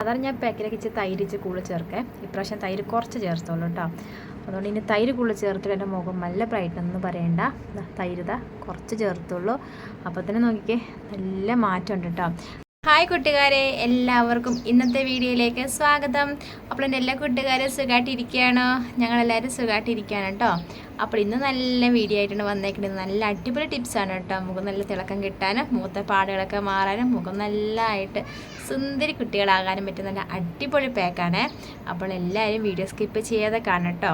സാധാരണ ഞാൻ പാക്കിലേക്ക് ഇച്ചിരി തൈര് കൂടുതൽ ചേർക്കാം. ഇപ്രാവശ്യം തൈര് കുറച്ച് ചേർത്തോളൂ കേട്ടോ. അതുകൊണ്ട് ഇനി തൈര് കൂടുതൽ ചേർത്തിട്ട് എൻ്റെ മുഖം നല്ല ബ്രൈറ്റൊന്നും പറയണ്ട. തൈര് കുറച്ച് ചേർത്തുള്ളൂ. അപ്പോൾ തന്നെ നോക്കിക്കേ നല്ല മാറ്റമുണ്ട് കേട്ടോ. ഹായ് കൂട്ടുകാരെ, എല്ലാവർക്കും ഇന്നത്തെ വീഡിയോയിലേക്ക് സ്വാഗതം. അപ്പോൾ എൻ്റെ എല്ലാ കൂട്ടുകാരും സുഖമായിട്ടിരിക്കുകയാണോ? ഞങ്ങളെല്ലാവരും സുഖമായിട്ടിരിക്കുകയാണ് കേട്ടോ. അപ്പോൾ ഇന്ന് നല്ല വീഡിയോ ആയിട്ടാണ് വന്നേക്കുന്നത്. നല്ല അടിപൊളി ടിപ്സാണ് കേട്ടോ. മുഖം നല്ല തിളക്കം കിട്ടാനും മുഖത്തെ പാടുകളൊക്കെ മാറാനും മുഖം നല്ലതായിട്ട് സുന്ദരി കുട്ടികളാകാനും പറ്റുന്ന നല്ല അടിപൊളി പാക്കാണ്. അപ്പോൾ എല്ലാവരും വീഡിയോ സ്കിപ്പ് ചെയ്യാതെ കാണും കേട്ടോ.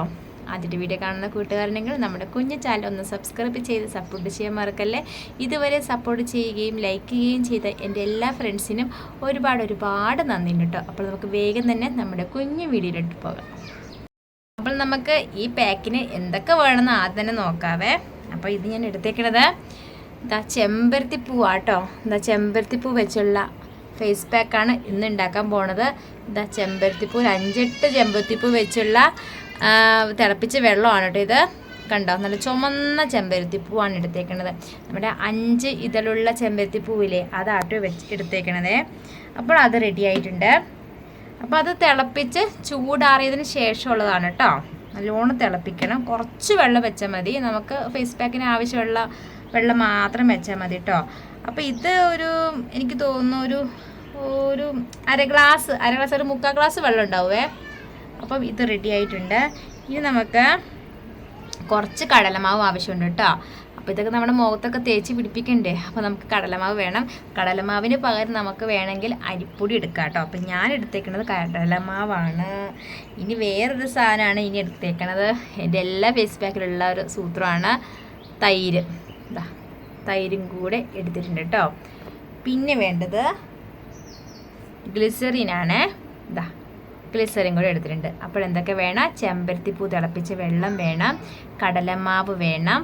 ആദ്യത്തെ വീഡിയോ കാണുന്ന കൂട്ടുകാരുണ്ടെങ്കിൽ നമ്മുടെ കുഞ്ഞു ചാനൽ ഒന്ന് സബ്സ്ക്രൈബ് ചെയ്ത് സപ്പോർട്ട് ചെയ്യാൻ മറക്കല്ലേ. ഇതുവരെ സപ്പോർട്ട് ചെയ്യുകയും ലൈക്ക് ചെയ്യുകയും ചെയ്ത എൻ്റെ എല്ലാ ഫ്രണ്ട്സിനും ഒരുപാട് നന്ദിയുണ്ട് കേട്ടോ. അപ്പോൾ നമുക്ക് വേഗം തന്നെ നമ്മുടെ കുഞ്ഞു വീഡിയോയിലോട്ട് പോകാം. അപ്പോൾ നമുക്ക് ഈ പാക്കിന് എന്തൊക്കെ വേണമെന്ന് ആദ്യം തന്നെ നോക്കാവേ. അപ്പോൾ ഇത് ഞാൻ എടുത്തേക്കണത് ചെമ്പരത്തിപ്പൂവാട്ടോ. ചെമ്പരത്തിപ്പൂ വെച്ചുള്ള ഫേസ് പാക്കാണ് ഇന്ന് ഉണ്ടാക്കാൻ പോണത്. ചെമ്പരത്തിപ്പൂ 5-8 ചെമ്പരത്തിപ്പൂ വെച്ചുള്ള തിളപ്പിച്ച വെള്ളമാണ് കേട്ടോ. ഇത് കണ്ടോ, നല്ല ചുമന്ന ചെമ്പരത്തിപ്പൂവാണ് എടുത്തേക്കണത്. നമ്മുടെ 5 ഇതളുള്ള ചെമ്പരത്തിപ്പൂവില്ലേ, അതാട്ടോ എടുത്തേക്കണത്. അപ്പോൾ അത് റെഡി ആയിട്ടുണ്ട്. അപ്പോൾ അത് തിളപ്പിച്ച് ചൂടാറിയതിന് ശേഷമുള്ളതാണ് കേട്ടോ. നല്ലോണം തിളപ്പിക്കണം. കുറച്ച് വെള്ളം വെച്ചാൽ മതി. നമുക്ക് ഫേസ് പാക്കിന് ആവശ്യമുള്ള വെള്ളം മാത്രം വെച്ചാൽ മതി കേട്ടോ. അപ്പോൾ ഇത് എനിക്ക് തോന്നുന്നു ഒരു അര ഗ്ലാസ് ഒരു 3/4 ഗ്ലാസ് വെള്ളം ഉണ്ടാവുമേ. അപ്പം ഇത് റെഡി ആയിട്ടുണ്ട്. ഇനി നമുക്ക് കുറച്ച് കടലമാവ് ആവശ്യമുണ്ട് കേട്ടോ. അപ്പോൾ ഇതൊക്കെ നമ്മുടെ മുഖത്തൊക്കെ തേച്ച് പിടിപ്പിക്കണ്ടേ. അപ്പോൾ നമുക്ക് കടലമാവ് വേണം. കടലമാവിന് പകരം നമുക്ക് വേണമെങ്കിൽ അരിപ്പൊടി എടുക്കാം കേട്ടോ. അപ്പം ഞാൻ എടുത്തേക്കുന്നത് കടലമാവാണ്. ഇനി വേറൊരു സാധനമാണ് ഇനി എടുത്തേക്കണത്. എൻ്റെ എല്ലാ ഫേസ് പാക്കിലുള്ള ഒരു സൂത്രമാണ് തൈര്. തൈരും കൂടെ എടുത്തിട്ടുണ്ട് കേട്ടോ. പിന്നെ വേണ്ടത് ഗ്ലിസറിനാണ്. ഗ്ലിസറിൻ കൂടെ എടുത്തിട്ടുണ്ട്. അപ്പോൾ എന്തൊക്കെ വേണം? ചെമ്പരത്തിപ്പൂ തിളപ്പിച്ച വെള്ളം വേണം, കടലമാവ് വേണം,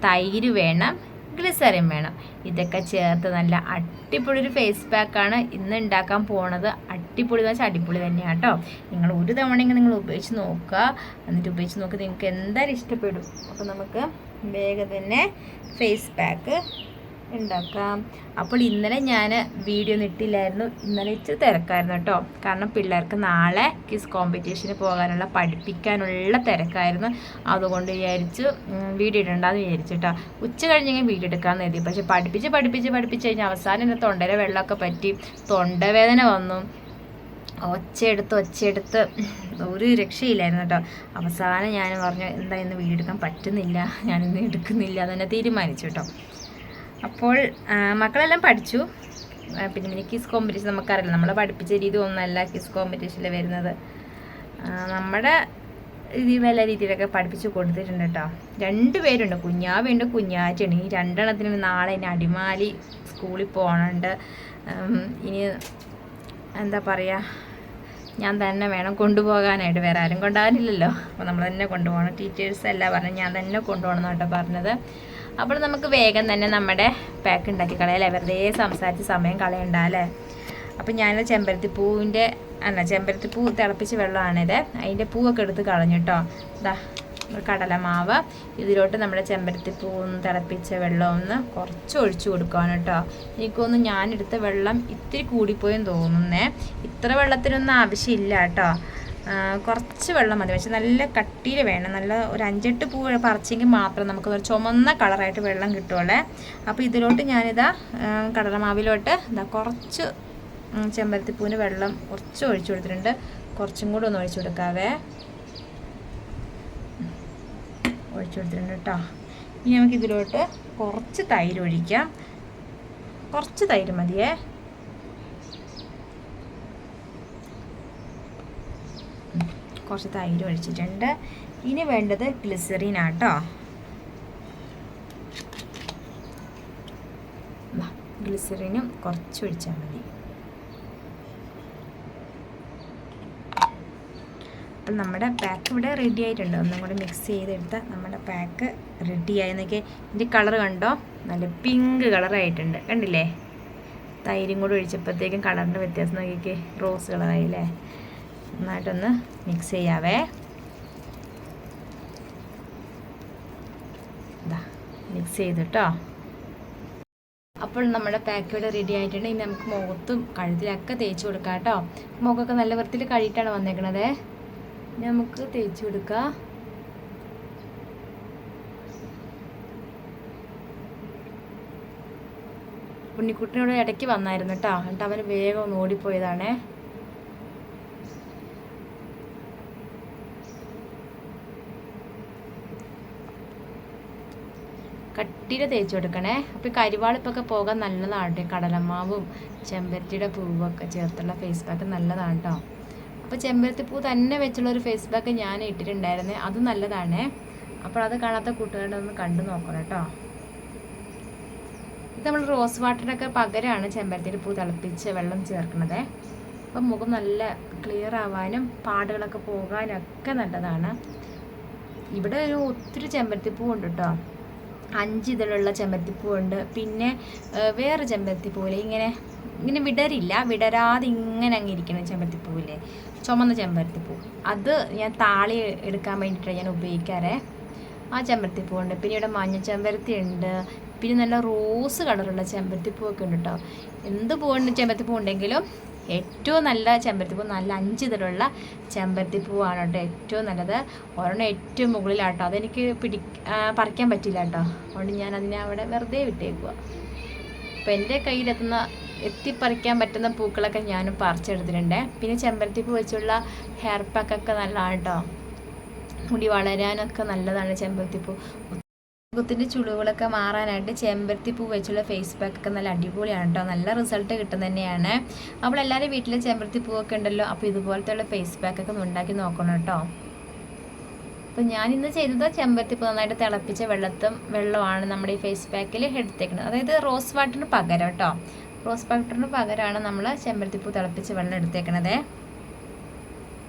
തൈര് വേണം, ഗ്ലിസറിൻ വേണം. ഇതൊക്കെ ചേർത്ത് നല്ല അടിപൊളി ഒരു ഫേസ് പാക്കാണ് ഇന്ന് ഉണ്ടാക്കാൻ പോണത്. അടിപൊളി എന്ന് വെച്ചാൽ അടിപൊളി തന്നെയാണ് കേട്ടോ. നിങ്ങൾ ഒരു തവണയെങ്കിൽ നിങ്ങൾ ഉപയോഗിച്ച് നോക്കുക. എന്നിട്ട് ഉപയോഗിച്ച് നോക്കി നിങ്ങൾക്ക് എന്തായാലും ഇഷ്ടപ്പെടും. അപ്പോൾ നമുക്ക് വേഗം തന്നെ ഫേസ് പാക്ക് ഉണ്ടാക്കാം. അപ്പോൾ ഇന്നലെ ഞാൻ വീഡിയോ ഇട്ടില്ലായിരുന്നു. ഇന്നലെ ഇച്ചിരി തിരക്കായിരുന്നു കേട്ടോ. കാരണം പിള്ളേർക്ക് നാളെ ക്വിസ് കോമ്പറ്റീഷന് പോകാനുള്ള പഠിപ്പിക്കാനുള്ള തിരക്കായിരുന്നു. അതുകൊണ്ട് വിചാരിച്ചു വീഡിയോ ഇടണ്ടെന്ന് വിചാരിച്ചു കേട്ടോ. ഉച്ച കഴിഞ്ഞെങ്കിൽ വീഡിയോ എടുക്കാമെന്ന് കരുതി. പക്ഷെ പഠിപ്പിച്ച് കഴിഞ്ഞാൽ അവസാനം എൻ്റെ തൊണ്ടയിലെ വെള്ളമൊക്കെ പറ്റി തൊണ്ടവേദന വന്നു. ഒച്ചയെടുത്ത് ഒരു രക്ഷയില്ലായിരുന്നു കേട്ടോ. അവസാനം ഞാൻ പറഞ്ഞു എന്താ ഇന്ന് വീഡിയോ എടുക്കാൻ പറ്റുന്നില്ല, ഞാനിന്ന് എടുക്കുന്നില്ല, അതെന്നെ തീരുമാനിച്ചു കേട്ടോ. അപ്പോൾ മക്കളെല്ലാം പഠിച്ചു. പിന്നെ ക്വിസ് കോമ്പറ്റീഷൻ നമുക്കറിയില്ല, നമ്മളെ പഠിപ്പിച്ച രീതി ഒന്നല്ല ക്വിസ് കോമ്പറ്റീഷനിൽ വരുന്നത്. നമ്മുടെ നല്ല രീതിയിലൊക്കെ പഠിപ്പിച്ച് കൊടുത്തിട്ടുണ്ട് കേട്ടോ. 2 പേരുണ്ട്, കുഞ്ഞാവുണ്ട് കുഞ്ഞാറ്റുണ്ട്. ഈ 2 എണ്ണത്തിന് നാളെ ഇനി അടിമാലി സ്കൂളിൽ പോകണുണ്ട്. ഇനി എന്താ പറയുക, ഞാൻ തന്നെ വേണം കൊണ്ടുപോകാനായിട്ട്. വേറെ ആരും കൊണ്ടുപോകാനില്ലല്ലോ. അപ്പോൾ നമ്മൾ തന്നെ കൊണ്ടുപോകണം. ടീച്ചേഴ്സ് എല്ലാം പറഞ്ഞു ഞാൻ തന്നെ കൊണ്ടുപോകണം കേട്ടോ പറഞ്ഞത്. അപ്പോൾ നമുക്ക് വേഗം തന്നെ നമ്മുടെ പാക്ക് ഉണ്ടാക്കി കളയാലേ. വെറുതെ സംസാരിച്ച് സമയം കളയണ്ടല്ലേ. അപ്പോൾ ഞാൻ ചെമ്പരത്തിപ്പൂ തിളപ്പിച്ച വെള്ളമാണിത്. അതിൻ്റെ പൂവൊക്കെ എടുത്ത് കളഞ്ഞു കേട്ടോ. കടലമാവ് ഇതിലോട്ട് നമ്മുടെ ചെമ്പരത്തിപ്പൂ തിളപ്പിച്ച വെള്ളം ഒന്ന് കുറച്ച് ഒഴിച്ചു കൊടുക്കുകയാണ് കേട്ടോ. എനിക്കൊന്ന് ഞാനെടുത്ത വെള്ളം ഇത്തിരി കൂടിപ്പോയെന്ന് തോന്നുന്നേ. ഇത്ര വെള്ളത്തിനൊന്നും ആവശ്യമില്ല കേട്ടോ. കുറച്ച് വെള്ളം മതി. പക്ഷെ നല്ല കട്ടിയിൽ വേണം. നല്ല ഒരു 5-8 പൂ പറിച്ചെങ്കിൽ മാത്രം നമുക്ക് ഒരു ചുമന്ന കളറായിട്ട് വെള്ളം കിട്ടുമല്ലേ. അപ്പോൾ ഇതിലോട്ട് ഞാനിതാ കടലമാവിലോട്ട് കുറച്ച് ചെമ്പരത്തിപ്പൂവിന് വെള്ളം കുറച്ച് ഒഴിച്ചു കൊടുത്തിട്ടുണ്ട്. കുറച്ചും കൂടെ ഒന്ന് ഒഴിച്ചു കൊടുക്കാവേ. ഒഴിച്ചു കൊടുത്തിട്ടുണ്ട് കേട്ടോ. ഇനി നമുക്ക് ഇതിലോട്ട് കുറച്ച് തൈര് ഒഴിക്കാം. കുറച്ച് തൈര് മതിയേ. കുറച്ച് തൈര് ഒഴിച്ചിട്ടുണ്ട്. ഇനി വേണ്ടത് ഗ്ലിസറിനാട്ടോ. ഗ്ലിസറിനും കുറച്ച് ഒഴിച്ചാൽ മതി. അപ്പം നമ്മുടെ പാക്ക് ഇവിടെ റെഡി ആയിട്ടുണ്ട്. ഒന്നും കൂടി മിക്സ് ചെയ്തെടുത്താൽ നമ്മുടെ പാക്ക് റെഡിയായി. എന്നൊക്കെ ഇതിൻ്റെ കളർ കണ്ടോ, നല്ല പിങ്ക് കളറായിട്ടുണ്ട്. കണ്ടില്ലേ? തൈരും കൂടി ഒഴിച്ചപ്പോഴത്തേക്കും കളറിൻ്റെ വ്യത്യാസം നോക്കിക്കേ, റോസ് കളറായില്ലേ. നന്നായിട്ടൊന്ന് മിക്സ് ചെയ്യാവേ. മിക്സ് ചെയ്തിട്ടോ. അപ്പോൾ നമ്മുടെ പാക്ക് ഇവിടെ റെഡി ആയിട്ടുണ്ട്. ഇനി നമുക്ക് മുഖത്തും കഴുത്തിലൊക്കെ തേച്ച് കൊടുക്കാം കേട്ടോ. മുഖമൊക്കെ നല്ല വൃത്തിയിൽ കഴുകിയിട്ടാണ് വന്നേക്കണത്. നമുക്ക് തേച്ച് കൊടുക്കാം. ഉണ്ണിക്കുട്ടനോട് ഇടയ്ക്ക് വന്നായിരുന്നു കേട്ടോ. എന്നിട്ട് അവന് വേഗം ഒന്ന് ഓടിപ്പോയതാണേ. കട്ടിയിൽ തേച്ച് കൊടുക്കണേ. അപ്പോൾ ഈ കരിവാളിപ്പൊക്കെ പോകാൻ നല്ലതാണ്. കടലമാവും ചെമ്പരത്തിയുടെ പൂവൊക്കെ ചേർത്തുള്ള ഫേസ് പാക്ക് നല്ലതാണ് കേട്ടോ. അപ്പോൾ ചെമ്പരത്തി പൂ തന്നെ വെച്ചുള്ളൊരു ഫേസ് പാക്ക് ഞാൻ ഇട്ടിട്ടുണ്ടായിരുന്നേ, അത് നല്ലതാണ്. അപ്പോൾ അത് കാണാത്ത കൂട്ടുകാരുടെ ഒന്ന് കണ്ടു നോക്കണം കേട്ടോ. ഇത് നമ്മൾ റോസ് വാട്ടറിനൊക്കെ പകരമാണ് ചെമ്പരത്തിയുടെ പൂ തിളപ്പിച്ച് വെള്ളം ചേർക്കുന്നത്. അപ്പം മുഖം നല്ല ക്ലിയർ ആവാനും പാടുകളൊക്കെ പോകാനൊക്കെ നല്ലതാണ്. ഇവിടെ ഒരു ഒത്തിരി ചെമ്പരത്തിപ്പൂ ഉണ്ട് കേട്ടോ. 5 ഇതിലുള്ള ചെമ്പരത്തിപ്പൂവുണ്ട്. പിന്നെ വേറെ ചെമ്പരത്തിപ്പൂവില്ലേ ഇങ്ങനെ വിടരാതെ ഇങ്ങനെ അങ്ങ് ഇരിക്കണം ചെമ്പരത്തിപ്പൂവില്ലേ, ചുമന്ന ചെമ്പരത്തിപ്പൂ. അത് ഞാൻ താളി എടുക്കാൻ വേണ്ടിയിട്ടാണ് ഞാൻ ഉപയോഗിക്കാറേ. ആ ചെമ്പരത്തിപ്പൂവുണ്ട്. പിന്നെ ഇവിടെ മഞ്ഞ ചെമ്പരത്തി ഉണ്ട്. പിന്നെ നല്ല റോസ് കളറുള്ള ചെമ്പരത്തിപ്പൂവൊക്കെ ഉണ്ട് കേട്ടോ. എന്ത് പൂവുണ്ട് ചെമ്പരത്തിപ്പൂ ഉണ്ടെങ്കിലും ഏറ്റവും നല്ല ചെമ്പരത്തിപ്പൂ നല്ല 5 ഇതിലുള്ള ചെമ്പരത്തിപ്പൂവാണ് കേട്ടോ ഏറ്റവും നല്ലത്. ഒരെണ്ണം ഏറ്റവും മുകളിലാട്ടോ. അതെനിക്ക് പറിക്കാൻ പറ്റില്ല കേട്ടോ. അതുകൊണ്ട് ഞാൻ അതിനെ അവിടെ വെറുതെ വിട്ടേക്കുക. അപ്പോൾ എൻ്റെ എത്തിപ്പറിക്കാൻ പറ്റുന്ന പൂക്കളൊക്കെ ഞാനും പറിച്ചെടുത്തിട്ടുണ്ട്. പിന്നെ ചെമ്പരത്തിപ്പൂ വെച്ചുള്ള ഹെയർ പാക്കൊക്കെ നല്ലതാണ് കേട്ടോ. മുടി വളരാനൊക്കെ നല്ലതാണ് ചെമ്പരത്തിപ്പൂ. മുഖത്തിൻ്റെ ചുളിവുകളൊക്കെ മാറാനായിട്ട് ചെമ്പരത്തിപ്പൂ വെച്ചുള്ള ഫേസ് പാക്കൊക്കെ നല്ല അടിപൊളിയാണ് കേട്ടോ. നല്ല റിസൾട്ട് കിട്ടുന്നത് തന്നെയാണ്. അപ്പോൾ എല്ലാവരും വീട്ടിൽ ചെമ്പരത്തിപ്പൂവൊക്കെ ഉണ്ടല്ലോ. അപ്പോൾ ഇതുപോലത്തെ ഫേസ് പാക്കൊക്കെ ഉണ്ടാക്കി നോക്കണം കേട്ടോ. അപ്പോൾ ഞാനിന്ന് ചെയ്തത് ചെമ്പരത്തിപ്പൂ നന്നായിട്ട് തിളപ്പിച്ച വെള്ളമാണ് നമ്മുടെ ഈ ഫേസ് പാക്കിൽ എടുത്തേക്കുന്നത്. അതായത് റോസ് വാട്ടറിന് പകരം കേട്ടോ. റോസ് വാട്ടറിന് പകരമാണ് നമ്മൾ ചെമ്പരത്തിപ്പൂ തിളപ്പിച്ച വെള്ളം എടുത്തേക്കണത്.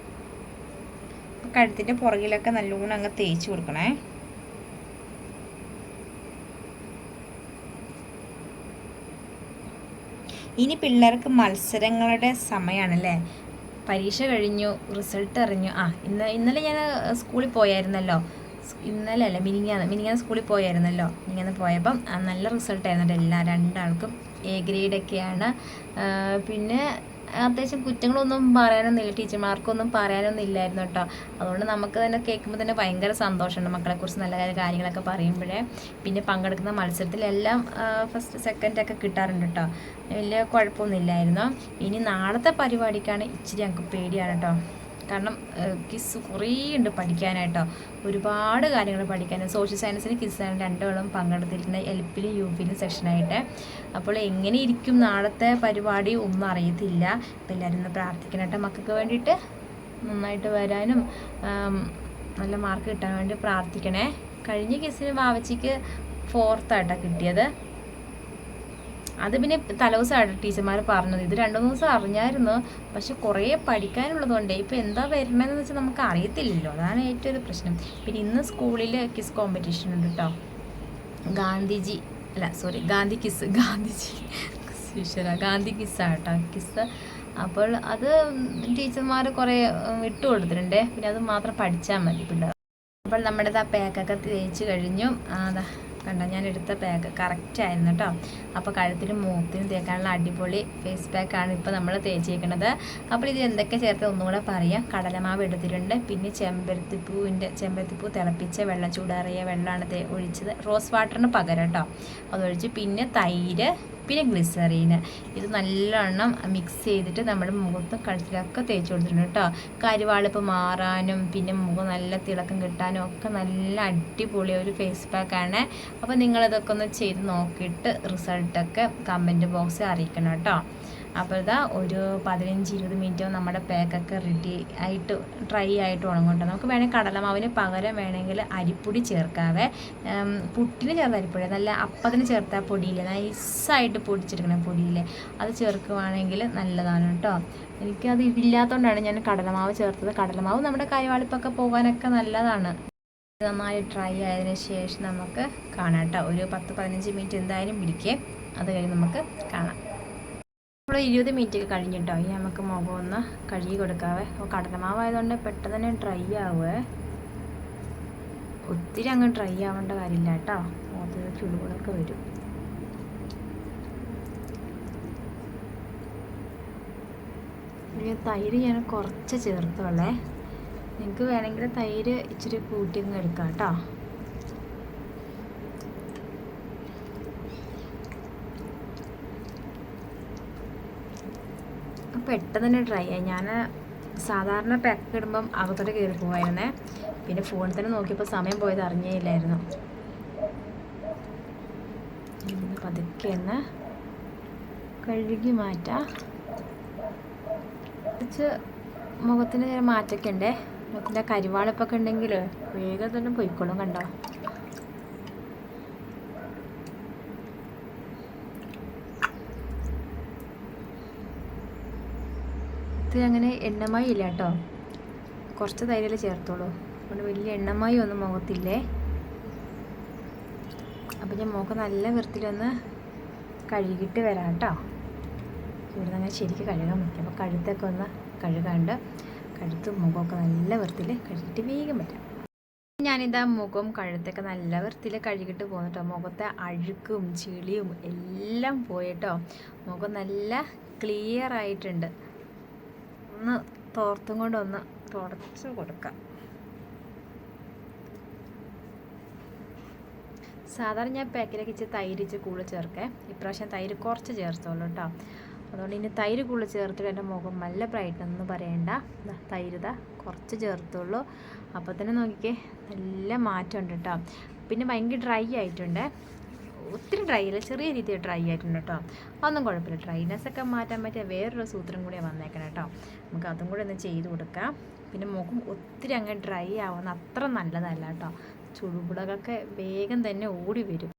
കഴുത്തിൻ്റെ പുറകിലൊക്കെ നല്ലോണം അങ്ങ് തേച്ച് കൊടുക്കണേ. ഇനി പിള്ളേർക്ക് മത്സരങ്ങളുടെ സമയമാണല്ലേ. പരീക്ഷ കഴിഞ്ഞു, റിസൾട്ട് അറിഞ്ഞു. ഇന്നലെ ഞാൻ സ്കൂളിൽ പോയായിരുന്നല്ലോ. ഇന്നലെ അല്ല, മിനിങ്ങാന്ന് സ്കൂളിൽ പോയായിരുന്നല്ലോ. മിനിങ്ങാന്ന് പോയപ്പം നല്ല റിസൾട്ടായിരുന്നു എല്ലാ 2 ആൾക്കും A ഗ്രേഡൊക്കെയാണ്. പിന്നെ അത്യാവശ്യം കുറ്റങ്ങളൊന്നും പറയാനൊന്നുമില്ല, ടീച്ചർമാർക്കൊന്നും പറയാനൊന്നും ഇല്ലായിരുന്നു കേട്ടോ. അതുകൊണ്ട് നമുക്ക് തന്നെ കേൾക്കുമ്പോൾ തന്നെ ഭയങ്കര സന്തോഷമുണ്ട് മക്കളെക്കുറിച്ച് നല്ല കാര്യങ്ങളൊക്കെ പറയുമ്പോഴേ. പിന്നെ പങ്കെടുക്കുന്ന മത്സരത്തിലെല്ലാം ഫസ്റ്റ് സെക്കൻഡൊക്കെ കിട്ടാറുണ്ട് കേട്ടോ. വലിയ കുഴപ്പമൊന്നുമില്ലായിരുന്നു. ഇനി നാളത്തെ പരിപാടിക്കാണ് ഇച്ചിരി ഞങ്ങൾക്ക് പേടിയാണ് കേട്ടോ. കാരണം കിസ് കുറേ ഉണ്ട് പഠിക്കാനായിട്ടോ. ഒരുപാട് കാര്യങ്ങൾ പഠിക്കാൻ. സോഷ്യൽ സയൻസിന് കിസ്സാണ് 2 പങ്കെടുത്തിട്ടുണ്ട്, LPയിലും UPയിലും സെക്ഷനായിട്ട്. അപ്പോൾ എങ്ങനെ ഇരിക്കും നാളത്തെ പരിപാടി ഒന്നും അറിയത്തില്ല. അപ്പോൾ എല്ലാവരും ഒന്ന് പ്രാർത്ഥിക്കണം കേട്ടോ. മക്കൾക്ക് വേണ്ടിയിട്ട് നന്നായിട്ട് വരാനും നല്ല മാർക്ക് കിട്ടാൻ വേണ്ടി പ്രാർത്ഥിക്കണേ. കഴിഞ്ഞ കിസ്സിന് വാവച്ചിക്ക് 4th ആയിട്ടാണ് കിട്ടിയത്. അത് പിന്നെ തലേദിവസമാണ് ടീച്ചർമാർ പറഞ്ഞത്. ഇത് 2-3 ദിവസം അറിഞ്ഞായിരുന്നു. പക്ഷെ കുറേ പഠിക്കാനുള്ളതുകൊണ്ട് ഇപ്പോൾ എന്താ വരുന്നതെന്ന് വെച്ചാൽ നമുക്ക് അറിയത്തില്ലല്ലോ. അതാണ് ഏറ്റവും ഒരു പ്രശ്നം. പിന്നെ ഇന്ന് സ്കൂളിൽ കിസ് കോമ്പറ്റീഷൻ ഉണ്ട് കേട്ടോ. ഗാന്ധി കിസ്സാണ് കേട്ടോ കിസ്. അപ്പോൾ അത് ടീച്ചർമാർ കുറേ ഇട്ട് കൊടുത്തിട്ടുണ്ട്. പിന്നെ അത് മാത്രം പഠിച്ചാൽ മതി പിള്ളേർ. അപ്പോൾ നമ്മുടെ പാക്കൊക്കെ തേച്ച് കഴിഞ്ഞു. കണ്ടോ, ഞാൻ എടുത്ത പാക്ക് കറക്റ്റായിരുന്നു കേട്ടോ. അപ്പോൾ കഴുത്തിനും മൂക്കിനും തേക്കാനുള്ള അടിപൊളി ഫേസ് പാക്കാണ് ഇപ്പോൾ നമ്മൾ തേച്ചേക്കുന്നത്. അപ്പോൾ ഇത് എന്തൊക്കെ ചേർത്ത് ഒന്നുകൂടെ പറയാം. കടലമാവ് എടുത്തിട്ടുണ്ട്. പിന്നെ ചെമ്പരത്തിപ്പൂ തിളപ്പിച്ച വെള്ളം, ചൂടാറിയ വെള്ളമാണ് ഒഴിച്ചത്. റോസ് വാട്ടറിന് പകരം കേട്ടോ അതൊഴിച്ച്. പിന്നെ തൈര്, പിന്നെ ഗ്ലിസറീന്. ഇത് നല്ലോണം മിക്സ് ചെയ്തിട്ട് നമ്മുടെ മുഖത്തും കഴുത്തിലൊക്കെ തേച്ച് കൊടുത്തിട്ടുണ്ട് കേട്ടോ. കരിവാളിപ്പ് മാറാനും പിന്നെ മുഖം നല്ല തിളക്കം കിട്ടാനും ഒക്കെ നല്ല അടിപൊളി ഒരു ഫേസ് പാക്കാണ്. അപ്പോൾ നിങ്ങളിതൊക്കെ ഒന്ന് ചെയ്ത് നോക്കിയിട്ട് റിസൾട്ടൊക്കെ കമൻറ്റ് ബോക്സിൽ അറിയിക്കണം കേട്ടോ. അപ്പോൾ ഇതാ ഒരു 15-20 മിനിറ്റ് നമ്മുടെ പാക്കൊക്കെ ഡ്രൈ ആയിട്ട് ഉണങ്ങും. നമുക്ക് വേണമെങ്കിൽ കടലമാവിന് പകരം വേണമെങ്കിൽ അരിപ്പൊടി ചേർക്കാവേ. പുട്ടിന് ചേർത്ത അരിപ്പൊടി, നല്ല അപ്പത്തിന് ചേർത്ത പൊടിയില്ലേ, നൈസായിട്ട് പൊടിച്ചെടുക്കണ പൊടിയില്ലേ, അത് ചേർക്കുവാണെങ്കിൽ നല്ലതാണ് കേട്ടോ. എനിക്കത് ഇല്ലാത്തതുകൊണ്ടാണ് ഞാൻ കടലമാവ് ചേർത്തത്. കടലമാവ് നമ്മുടെ കരിവാളിപ്പൊക്കെ പോകാനൊക്കെ നല്ലതാണ്. നന്നായി ഡ്രൈ ആയതിനു ശേഷം നമുക്ക് കാണാം കേട്ടോ. ഒരു 10-15 മിനിറ്റ് എന്തായാലും പിടിക്കേ. അത് കഴിഞ്ഞ് നമുക്ക് കാണാം. നമ്മൾ 20 മിനിറ്റ് ഒക്കെ കഴിഞ്ഞിട്ടോ. ഇനി നമുക്ക് മുഖം ഒന്ന് കഴുകി കൊടുക്കാവേ. അപ്പോൾ കടലമാവായതുകൊണ്ട് പെട്ടെന്ന് തന്നെ ഡ്രൈ ആവുമേ. ഒത്തിരി അങ്ങ് ഡ്രൈ ആവേണ്ട കാര്യമില്ല കേട്ടോ. മുഖത്ത് ചുളിവുകളൊക്കെ വരും. തൈര് ഞാൻ കുറച്ച് ചേർത്തോളേ. നിങ്ങൾക്ക് വേണമെങ്കിൽ തൈര് ഇച്ചിരി കൂട്ടിങ്ങ് എടുക്കാം കേട്ടോ. പെട്ടെന്ന് തന്നെ ഡ്രൈ ആയി. ഞാൻ സാധാരണ പാക്ക് ഇടുമ്പം അകത്തോട്ട് കയറി പോവായിരുന്നേ. പിന്നെ ഫോണിൽ തന്നെ നോക്കിയപ്പോൾ സമയം പോയത് അറിഞ്ഞേ ഇല്ലായിരുന്നു. പതുക്കെ ഒന്ന് കഴുകി മാറ്റാം. കുറച്ച് മുഖത്തിന് ചില മാറ്റമൊക്കെ ഉണ്ടേ. മുഖത്തിൻ്റെ കരിവാളിപ്പൊക്കെ ഉണ്ടെങ്കിൽ വേഗം തന്നെ പോയിക്കോളും. കണ്ടോ, അങ്ങനെ എണ്ണമായി ഇല്ല കേട്ടോ. കുറച്ച് തൈരിൽ ചേർത്തോളൂ. അതുകൊണ്ട് വലിയ എണ്ണമായി ഒന്നും മുഖത്തില്ലേ. അപ്പം ഞാൻ മുഖം നല്ല വൃത്തിയിലൊന്ന് കഴുകിയിട്ട് വരാം കേട്ടോ. ഇവിടെ നിന്ന് ശരിക്കും കഴുകാൻ പറ്റും. അപ്പോൾ കഴുത്തൊക്കെ ഒന്ന് കഴുകാണ്ട് കഴുത്തും മുഖമൊക്കെ നല്ല വൃത്തിയിൽ കഴുകിയിട്ട് വേഗം പറ്റാം. ഞാനിതാ മുഖം കഴുത്തൊക്കെ നല്ല വൃത്തിയിൽ കഴുകിയിട്ട് പോകുന്നു. മുഖത്തെ അഴുക്കും ചെളിയും എല്ലാം പോയിട്ടോ. മുഖം നല്ല ക്ലിയർ ആയിട്ടുണ്ട്. ഒന്ന് തോർത്തും കൊണ്ടൊന്ന് തുടച്ച് കൊടുക്കാം. സാധാരണ ഞാൻ പാക്കിലേക്ക് ഇച്ചിരി തൈര് ഇച്ചിരി കൂടുതൽ ചേർക്കേ. ഇപ്രാവശ്യം തൈര് കുറച്ച് ചേർത്തോളൂ കേട്ടോ. അതുകൊണ്ട് ഇനി തൈര് കൂടുതൽ ചേർത്തിട്ട് എൻ്റെ മുഖം നല്ല ബ്രൈറ്റൊന്നും പറയണ്ട. തൈര് കുറച്ച് ചേർത്തുള്ളൂ. അപ്പോൾ തന്നെ നോക്കിക്കേ നല്ല മാറ്റമുണ്ട് കേട്ടോ. പിന്നെ ഭയങ്കര ഡ്രൈ ആയിട്ടുണ്ട്. ഒത്തിരി ഡ്രൈ അല്ല, ചെറിയ രീതിയിൽ ഡ്രൈ ആയിട്ടുണ്ട് കേട്ടോ. അതൊന്നും കുഴപ്പമില്ല. ഡ്രൈനെസ്സൊക്കെ മാറ്റാൻ പറ്റിയ വേറൊരു സൂത്രം കൂടി വന്നേക്കണം കേട്ടോ. നമുക്ക് അതും കൂടി ഒന്ന് ചെയ്ത് കൊടുക്കാം. പിന്നെ മുഖം ഒത്തിരി അങ്ങ് ഡ്രൈ ആവുന്ന അത്ര നല്ലതല്ല കേട്ടോ. ചുടുപുടകളൊക്കെ വേഗം തന്നെ ഓടി വരും.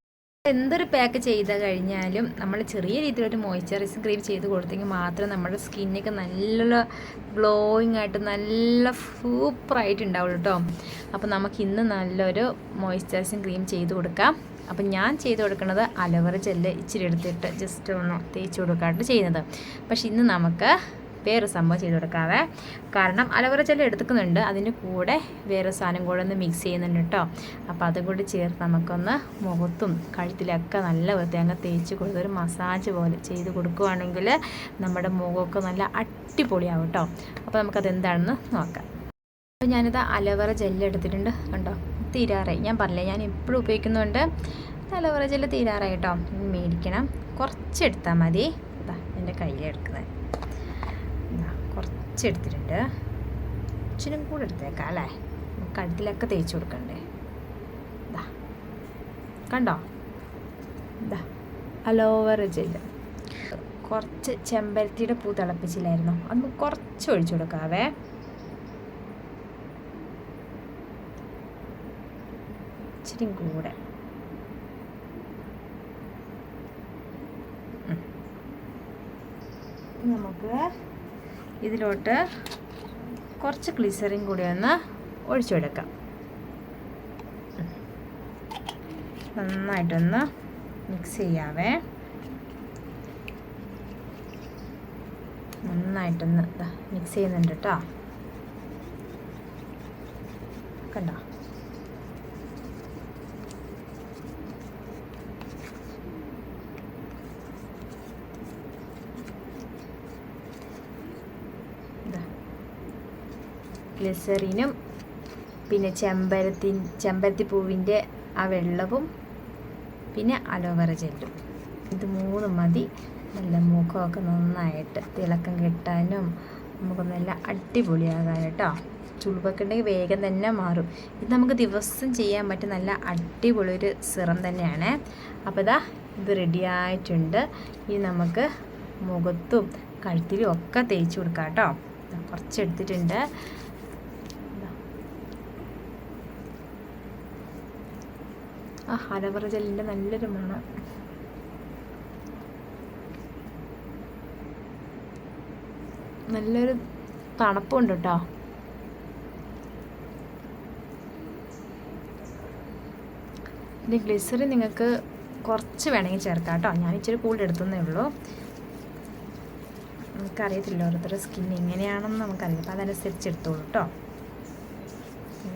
എന്തൊരു പാക്ക് ചെയ്ത് കഴിഞ്ഞാലും നമ്മൾ ചെറിയ രീതിയിലൊരു മോയ്സ്ചറൈസിങ് ക്രീം ചെയ്ത് കൊടുത്തെങ്കിൽ മാത്രമേ നമ്മുടെ സ്കിന്നൊക്കെ നല്ല ഗ്ലോയിങ് ആയിട്ട് നല്ല സൂപ്പറായിട്ട് ഉണ്ടാവുള്ളൂ കേട്ടോ. അപ്പോൾ നമുക്ക് ഇന്ന് നല്ലൊരു മോയ്സ്ചറൈസിങ് ക്രീം ചെയ്ത് കൊടുക്കാം. അപ്പം ഞാൻ ചെയ്ത് കൊടുക്കുന്നത് അലോവേറ ജെല്ല് ഇച്ചിരി എടുത്തിട്ട് ജസ്റ്റ് ഒന്ന് തേച്ച് കൊടുക്കാനായിട്ട് ചെയ്യുന്നത്. പക്ഷെ ഇന്ന് നമുക്ക് വേറെ സംഭവം ചെയ്ത് കൊടുക്കാവേ. കാരണം അലോവേറ ജെല്ല് എടുക്കുന്നുണ്ട്, അതിൻ്റെ കൂടെ വേറെ സാധനം കൂടെ ഒന്ന് മിക്സ് ചെയ്യുന്നുണ്ട് കേട്ടോ. അപ്പോൾ അതും കൂടി ചേർത്ത് നമുക്കൊന്ന് മുഖത്തും കഴുത്തിലൊക്കെ നല്ല വൃത്തി അങ്ങ് തേച്ച് കൊടുത്ത് ഒരു മസാജ് പോലെ ചെയ്ത് കൊടുക്കുകയാണെങ്കിൽ നമ്മുടെ മുഖമൊക്കെ നല്ല അടിപൊളിയാവും കേട്ടോ. അപ്പോൾ നമുക്കതെന്താണെന്ന് നോക്കാം. അപ്പോൾ ഞാനിത് അലോവേറ ജെല്ല് എടുത്തിട്ടുണ്ട്. കണ്ടോ, തീരാറായി. ഞാൻ പറഞ്ഞില്ലേ, ഞാൻ എപ്പോഴും ഉപയോഗിക്കുന്നുണ്ട്. അലോവേറ ജെല്ല് തീരാറായി കേട്ടോ. മേടിക്കണം. കുറച്ചെടുത്താൽ മതി. ഇതാ എൻ്റെ കയ്യിലെടുക്കുന്നത് കുറച്ചെടുത്തിട്ടുണ്ട്. ഇച്ചിരി കൂടെ എടുത്തേക്കാം അല്ലേ. കഴുത്തിലൊക്കെ തേച്ച് കൊടുക്കണ്ടേ. ഇതാ കണ്ടോ, ഇതാ അലോവേറ ജെല്ല്. കുറച്ച് ചെമ്പരത്തിയുടെ പൂ തിളപ്പിച്ചില്ലായിരുന്നു, അതൊന്ന് കുറച്ച് ഒഴിച്ചു കൊടുക്കാവേ. ഇച്ചിരി കൂടെ. നമുക്ക് ഇതിലോട്ട് കുറച്ച് ഗ്ലിസറിൻ കൂടി ഒന്ന് ഒഴിച്ചു കൊടുക്കാം. നന്നായിട്ടൊന്ന് മിക്സ് ചെയ്യാവേ. നന്നായിട്ടൊന്ന് മിക്സ് ചെയ്യുന്നുണ്ട് കേട്ടോ. കണ്ടോ, ഗ്ലിസറിനും പിന്നെ ചെമ്പരത്തി പൂവിൻ്റെ ആ വെള്ളവും പിന്നെ അലോവേറ ജെല്ലും, ഇത് മൂന്നും മതി നല്ല മുഖമൊക്കെ നന്നായിട്ട് തിളക്കം കിട്ടാനും നമുക്ക് നല്ല അടിപൊളിയാകാൻ കേട്ടോ. ചുളിവൊക്കെ ഉണ്ടെങ്കിൽ വേഗം തന്നെ മാറും. ഇത് നമുക്ക് ദിവസം ചെയ്യാൻ പറ്റും നല്ല അടിപൊളിയൊരു സിറം തന്നെയാണ്. അപ്പോൾ ഇത് റെഡി ആയിട്ടുണ്ട്. ഇനി നമുക്ക് മുഖത്തും കഴുത്തിലും ഒക്കെ തേച്ച് കൊടുക്കാം കേട്ടോ. കുറച്ചെടുത്തിട്ടുണ്ട്. ആ അലോവേറ ജെല്ലിൻ്റെ നല്ലൊരു മണം. നല്ലൊരു തണുപ്പുണ്ട് കേട്ടോ. ഇനി ഗ്ലിസറിൻ നിങ്ങൾക്ക് കുറച്ച് വേണമെങ്കിൽ ചേർക്കാം കേട്ടോ. ഞാൻ ഇച്ചിരി കൂടുതൽ എടുത്തതേ ഉള്ളൂ. നമുക്കറിയത്തില്ല ഓരോരുത്തരുടെ സ്കിൻ എങ്ങനെയാണെന്ന് നമുക്കറിയാം. അപ്പോൾ അതനുസരിച്ച് എടുത്തോളൂ കേട്ടോ.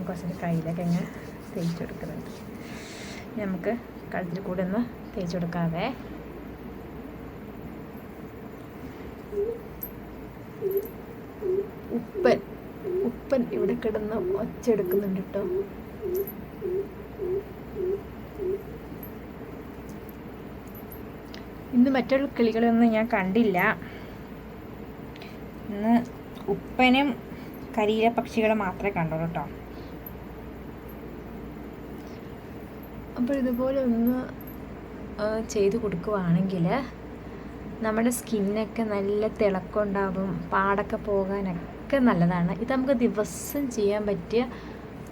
കുറച്ച് കയ്യിലൊക്കെ ഇങ്ങനെ തേച്ച് കൊടുക്കുന്നുണ്ട്. നമുക്ക് കഴുത്തിൽ കൂടെ ഒന്ന് തേച്ച് കൊടുക്കാവേ. ഉപ്പൻ ഇവിടെ കിടന്ന് ഒച്ചെടുക്കുന്നുണ്ട് കേട്ടോ. ഇന്ന് മറ്റുള്ള കിളികളൊന്നും ഞാൻ കണ്ടില്ല. ഇന്ന് ഉപ്പനും കരിയില പക്ഷികളെ മാത്രമേ കണ്ടുള്ളൂ കേട്ടോ. അപ്പോൾ ഇതുപോലെ ഒന്ന് ചെയ്ത് കൊടുക്കുവാണെങ്കിൽ നമ്മുടെ സ്കിന്നൊക്കെ നല്ല തിളക്കമുണ്ടാകും, പാടൊക്കെ പോകാനൊക്കെ നല്ലതാണ്. ഇത് നമുക്ക് ദിവസം ചെയ്യാൻ പറ്റിയ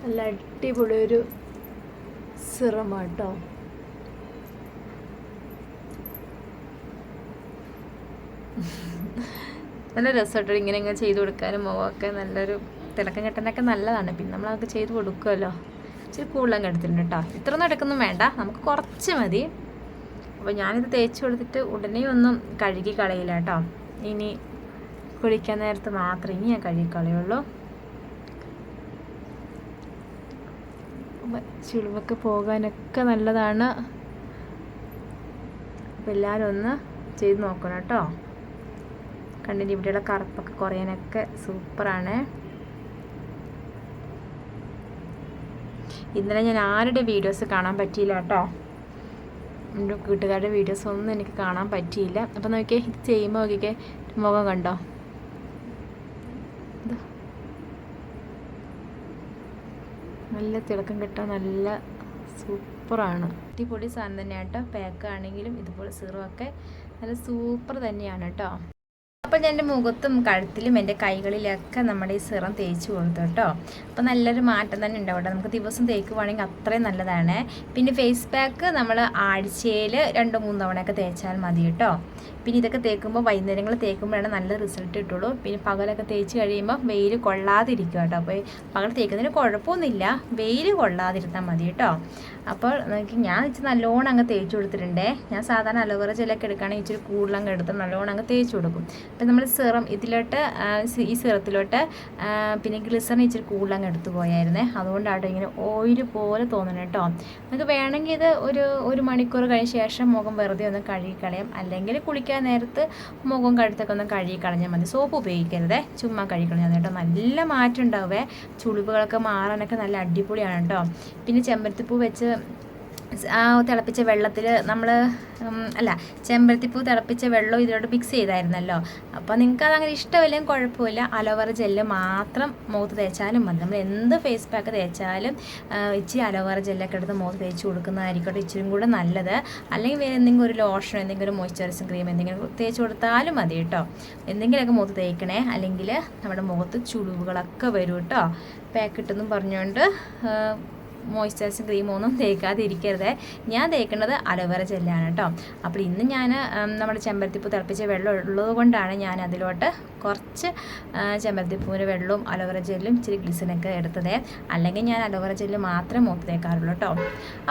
നല്ല അടിപൊളിയൊരു സിറമാണ് കേട്ടോ. നല്ല രസമായിട്ടോ ഇങ്ങനെ ചെയ്ത് കൊടുക്കാനും മുഖമൊക്കെ നല്ലൊരു തിളക്കം കെട്ടാനൊക്കെ നല്ലതാണ്. പിന്നെ നമ്മളതൊക്കെ ചെയ്ത് കൊടുക്കുമല്ലോ. ഇച്ചിരി കൂടുതലങ്ങ് എടുത്തിട്ടുണ്ട് കേട്ടോ. ഇത്രയൊന്നും എടുക്കൊന്നും വേണ്ട, നമുക്ക് കുറച്ച് മതി. അപ്പോൾ ഞാനിത് തേച്ച് കൊടുത്തിട്ട് ഉടനെ ഒന്നും കഴുകി കളയില്ല കേട്ടോ. ഇനി കുളിക്കാൻ നേരത്ത് മാത്രമേ ഇനി ഞാൻ കഴുകി കളയുള്ളൂ. ചുളിവൊക്കെ പോകാനൊക്കെ നല്ലതാണ്. അപ്പോൾ എല്ലാവരും ഒന്ന് ചെയ്ത് നോക്കണം കേട്ടോ. കണ്ണിൻ്റെ ഇവിടെയുള്ള കറുപ്പൊക്കെ കുറയാനൊക്കെ സൂപ്പറാണ്. ഇന്നലെ ഞാൻ ആരുടെ വീഡിയോസ് കാണാൻ പറ്റിയില്ല കേട്ടോ. എൻ്റെ കൂട്ടുകാരുടെ വീഡിയോസ് ഒന്നും എനിക്ക് കാണാൻ പറ്റിയില്ല. അപ്പം നോക്കിയേ, ഇത് ചെയ്യുമ്പോൾ നോക്കിക്കേ മുഖം കണ്ടോ, നല്ല തിളക്കം കിട്ടാൻ നല്ല സൂപ്പറാണ്. അടിപൊളി സാധനം തന്നെയാണ് കേട്ടോ. പാക്കാണെങ്കിലും ഇതുപോലെ സിറമൊക്കെ നല്ല സൂപ്പർ തന്നെയാണ് കേട്ടോ. അപ്പോൾ ഞാൻ എൻ്റെ മുഖത്തും കഴുത്തിലും എൻ്റെ കൈകളിലൊക്കെ നമ്മുടെ ഈ സിറം തേച്ച് കൊടുത്തു കേട്ടോ. അപ്പോൾ നല്ലൊരു മാറ്റം തന്നെ ഉണ്ടാവും കേട്ടോ. നമുക്ക് ദിവസം തേക്കുവാണെങ്കിൽ അത്രയും നല്ലതാണ്. പിന്നെ ഫേസ് പാക്ക് നമ്മൾ ആഴ്ചയിൽ 2-3 തവണയൊക്കെ തേച്ചാൽ മതി കേട്ടോ. പിന്നെ ഇതൊക്കെ തേക്കുമ്പോൾ വൈകുന്നേരങ്ങളിൽ തേക്കുമ്പോഴാണ് നല്ല റിസൾട്ട് കിട്ടുള്ളൂ. പിന്നെ പകലൊക്കെ തേച്ച് കഴിയുമ്പോൾ വെയിൽ കൊള്ളാതിരിക്കുക കേട്ടോ. അപ്പോൾ പകൽ തേക്കുന്നതിന് കുഴപ്പമൊന്നുമില്ല, വെയിൽ കൊള്ളാതിരുന്നാൽ മതി കേട്ടോ. അപ്പോൾ ഞാൻ ഇച്ചിരി നല്ലോണം അങ്ങ് തേച്ച് കൊടുത്തിട്ടുണ്ടേ. ഞാൻ സാധാരണ അലോവേറ ജെല്ലൊക്കെ എടുക്കുകയാണെങ്കിൽ ഇച്ചിരി കൂടുതലങ്ങ് എടുത്ത് നല്ലോണം അങ്ങ് തേച്ച് കൊടുക്കും. അപ്പം നമ്മൾ സിറം ഇതിലോട്ട് ഈ സിറത്തിലോട്ട് പിന്നെ ഗ്ലിസറിൻ ഇച്ചിരി കൂടുതലങ്ങ് എടുത്തു പോയായിരുന്നേ. അതുകൊണ്ടാട്ടോ ഇങ്ങനെ ഓയിൽ പോലെ തോന്നണം കേട്ടോ. നമുക്ക് വേണമെങ്കിൽ ഇത് ഒരു മണിക്കൂർ കഴിഞ്ഞ ശേഷം മുഖം വെറുതെ ഒന്ന് കഴുകിക്കളയാം. അല്ലെങ്കിൽ കുളിക്കാൻ നേരത്ത് മുഖം കഴുത്തൊക്കെ ഒന്ന് കഴുകിക്കളഞ്ഞാൽ മതി. സോപ്പ് ഉപയോഗിക്കരുതേ, ചുമ്മാ കഴുകിക്കളഞ്ഞാൽ കേട്ടോ. നല്ല മാറ്റം ഉണ്ടാവേ. ചുളിവുകളൊക്കെ മാറാനൊക്കെ നല്ല അടിപൊളിയാണ് കേട്ടോ. പിന്നെ ചെമ്പരത്തിപ്പൂ വെച്ച് തിളപ്പിച്ച വെള്ളത്തിൽ നമ്മൾ ചെമ്പരത്തിപ്പൂ തിളപ്പിച്ച വെള്ളം ഇതിലോട്ട് മിക്സ് ചെയ്തായിരുന്നല്ലോ. അപ്പോൾ നിങ്ങൾക്ക് അതങ്ങനെ ഇഷ്ടമില്ലെങ്കിൽ കുഴപ്പമില്ല, അലോവേറ ജെല്ല് മാത്രം മുഖത്ത് തേച്ചാലും മതി. നമ്മൾ എന്ത് ഫേസ് പാക്ക് തേച്ചാലും ഇച്ചിരി അലോവേറ ജെല്ലൊക്കെ എടുത്ത് മുഖത്ത് തേച്ച് കൊടുക്കുന്നതായിരിക്കട്ടെ ഇച്ചിരി കൂടെ നല്ലത്. അല്ലെങ്കിൽ വേറെ എന്തെങ്കിലും ഒരു ലോഷനോ എന്തെങ്കിലും ഒരു മോയ്സ്ചറൈസിങ് ക്രീം എന്തെങ്കിലും തേച്ച് കൊടുത്താലും മതി കേട്ടോ. എന്തെങ്കിലുമൊക്കെ മുഖത്ത് തേക്കണേ, അല്ലെങ്കിൽ നമ്മുടെ മുഖത്ത് ചുളിവുകളൊക്കെ വരും കേട്ടോ. പാക്കിട്ടെന്നും പറഞ്ഞുകൊണ്ട് മോയ്സ്ചറൈസിങ് ക്രീമൊന്നും തേക്കാതിരിക്കരുത്. ഞാൻ തേക്കുന്നത് അലോവേറ ജെല്ലാണ് കേട്ടോ. അപ്പോൾ ഇന്ന് ഞാൻ നമ്മുടെ ചെമ്പരത്തിപ്പൂ തിളപ്പിച്ച വെള്ളം ഉള്ളത് കൊണ്ടാണ് ഞാൻ അതിലോട്ട് കുറച്ച് ചെമ്പരത്തിപ്പൂവിൻ്റെ വെള്ളവും അലോവേറ ജെല്ലും ഇച്ചിരി ഗ്ലിസറിനൊക്കെ എടുത്തത്. അല്ലെങ്കിൽ ഞാൻ അലോവേറ ജെല്ല് മാത്രമേ മുഖത്ത് തേക്കാറുള്ളൂ കേട്ടോ.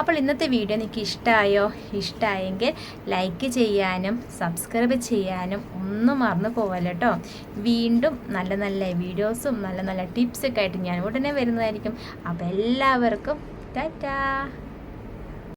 അപ്പോൾ ഇന്നത്തെ വീഡിയോ നിങ്ങൾക്ക് ഇഷ്ടമായോ? ഇഷ്ടമായെങ്കിൽ ലൈക്ക് ചെയ്യാനും സബ്സ്ക്രൈബ് ചെയ്യാനും ഒന്നും മറന്നു പോകല്ലോ കേട്ടോ. വീണ്ടും നല്ല നല്ല വീഡിയോസും നല്ല നല്ല ടിപ്സൊക്കെ ആയിട്ട് ഞാൻ ഉടനെ വരുന്നതായിരിക്കും. അപ്പോൾ എല്ലാവർക്കും ടാറ്റാ.